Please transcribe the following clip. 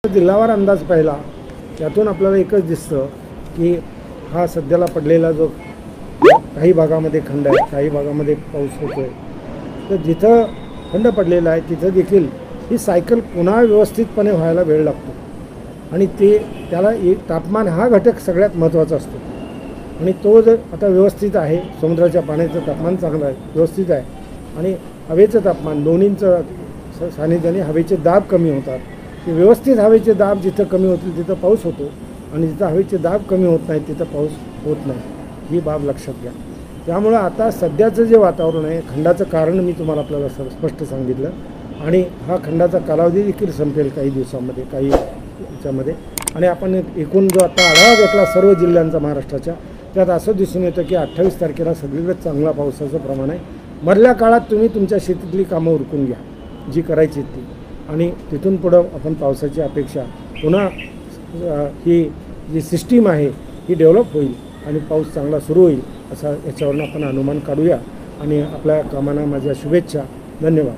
जिल्हावार अंदाज पाहिला यातून आपल्याला एकच दिसतं की हा सध्याला पडलेला जो काही भागामध्ये खंड आहे, काही भागामध्ये पाऊस होतो आहे, तर जिथं खंड पडलेला आहे तिथं देखील ही सायकल पुन्हा व्यवस्थितपणे व्हायला वेळ लागतो आणि त्याला तापमान हा घटक सगळ्यात महत्त्वाचा असतो आणि तो जर आता व्यवस्थित आहे, समुद्राच्या पाण्याचं तापमान चांगलं आहे, व्यवस्थित आहे आणि हवेचं तापमान दोन्हींचं सानिध्याने हवेचे दाब कमी होतात. की व्यवस्थित हवेचे दाब जिथं कमी होतील तिथं पाऊस होतो आणि जिथं हवेचे दाब कमी होत नाही तिथं पाऊस होत नाही, ही बाब लक्षात घ्या. त्यामुळं आता सध्याचं जे वातावरण आहे, खंडाचं कारण मी तुम्हाला आपल्याला स्पष्ट सांगितलं आणि हा खंडाचा कालावधी देखील संपेल काही दिवसांमध्ये, काही याच्यामध्ये. आणि आपण एकूण जो आता आढावा घेतला सर्व जिल्ह्यांचा महाराष्ट्राच्या, त्यात असं दिसून येतं की 28 तारखेला सगळीकडे चांगला पावसाचं प्रमाण आहे. मधल्या काळात तुम्ही तुमच्या शेतीतली कामं उरकून घ्या जी करायची ती, आणि तिथून पुढं आपण पावसाची अपेक्षा पुन्हा ही जी सिस्टीम आहे ही डेव्हलप होईल आणि पाऊस चांगला सुरू होईल असा याच्यावरून आपण अनुमान काढूया. आणि आपल्या कामांना माझ्या शुभेच्छा. धन्यवाद.